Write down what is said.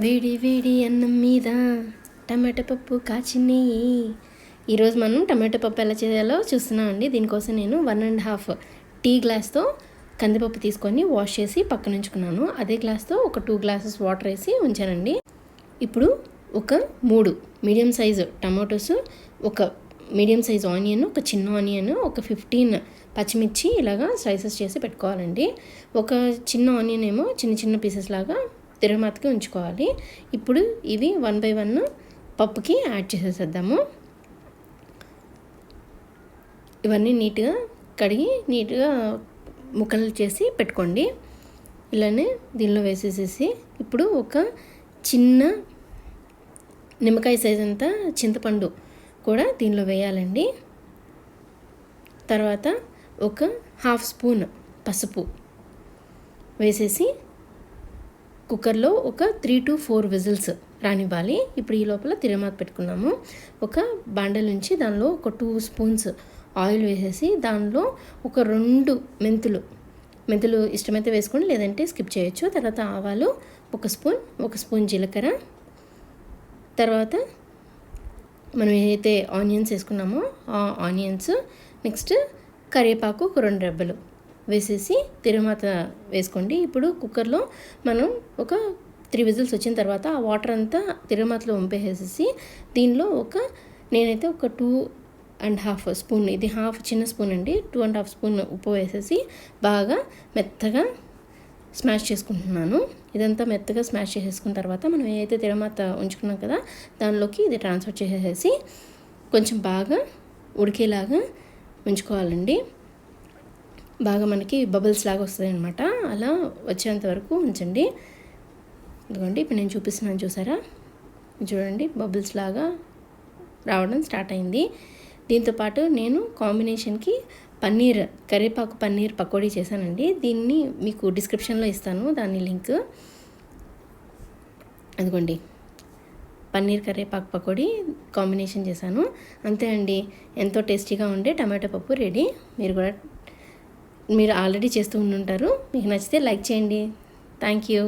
వేడి వేడి అన్నం మీద టమాటా పప్పు కాచి నెయ్యి. ఈరోజు మనం టమాటా పప్పు ఎలా చేయాలో చూస్తున్నామండి. దీనికోసం నేను 1.5 టీ గ్లాస్తో కందిపప్పు తీసుకొని వాష్ చేసి పక్కన ఉంచుకున్నాను. అదే గ్లాస్తో ఒక 2 గ్లాసెస్ వాటర్ వేసి ఉంచానండి. ఇప్పుడు ఒక 3 మీడియం సైజు టమాటోస్, ఒక మీడియం సైజు ఆనియన్, ఒక చిన్న ఆనియన్, ఒక 15 పచ్చిమిర్చి ఇలాగా స్లైసెస్ చేసి పెట్టుకోవాలండి. ఒక చిన్న ఆనియన్ ఏమో చిన్న చిన్న పీసెస్ లాగా తిరగమాతకి ఉంచుకోవాలి. ఇప్పుడు ఇవి 1 by 1 పప్పుకి యాడ్ చేసేసేద్దాము. ఇవన్నీ నీట్గా కడిగి నీట్గా ముక్కలు చేసి పెట్టుకోండి. ఇలానే దీనిలో వేసేసేసి ఇప్పుడు ఒక చిన్న నిమ్మకాయ సైజ్ అంతా చింతపండు కూడా దీనిలో వేయాలండి. తర్వాత ఒక 1/2 స్పూన్ పసుపు వేసేసి కుక్కర్లో ఒక 3 to 4 విజిల్స్ రానివ్వాలి. ఇప్పుడు ఈ లోపల తిరగమాత పెట్టుకున్నాము. ఒక బాండల్ నుంచి దానిలో ఒక 2 స్పూన్స్ ఆయిల్ వేసేసి దానిలో ఒక 2 మెంతులు ఇష్టమైతే వేసుకోండి, లేదంటే స్కిప్ చేయొచ్చు. తర్వాత ఆవాలు ఒక స్పూన్ జీలకర్ర, తర్వాత మనం ఏదైతే ఆనియన్స్ వేసుకున్నామో ఆ ఆనియన్స్, నెక్స్ట్ కరివేపాకు ఒక 2 రెబ్బలు వేసేసి తిరగమాత వేసుకోండి. ఇప్పుడు కుక్కర్లో మనం ఒక 3 విజిల్స్ వచ్చిన తర్వాత ఆ వాటర్ అంతా తిరగమాతలో వంపేసేసి దీనిలో నేనైతే ఒక 2.5 స్పూన్, ఇది హాఫ్ చిన్న స్పూన్ అండి, 2.5 స్పూన్ ఉప్పు వేసేసి బాగా మెత్తగా స్మాష్ చేసుకుంటున్నాను. ఇదంతా మెత్తగా స్మాష్ చేసేసుకున్న తర్వాత మనం ఏదైతే తిరగమాత ఉంచుకున్నాం కదా దానిలోకి ఇది ట్రాన్స్ఫర్ చేసేసి కొంచెం బాగా ఉడికేలాగా ఉంచుకోవాలండి. బాగా మనకి బబుల్స్ లాగా వస్తుంది అనమాట. అలా వచ్చేంత వరకు ఉంచండి. ఇదిగోండి ఇప్పుడు నేను చూపిస్తున్నాను, చూసారా? చూడండి బబుల్స్ లాగా రావడం స్టార్ట్ అయింది. దీంతోపాటు నేను కాంబినేషన్కి కరివేపాకు పన్నీర్ పకోడీ చేశానండి. దీన్ని మీకు డిస్క్రిప్షన్లో ఇస్తాను, దాని లింక్. అదిగోండి పన్నీర్ కరివేపాకు పకోడీ కాంబినేషన్ చేశాను. అంతే అండి, ఎంతో టేస్టీగా ఉండే టమాటో పప్పు రెడీ. మీరు ఆల్రెడీ చేస్తూ ఉండుంటారు. మీకు నచ్చితే లైక్ చేయండి. Thank you.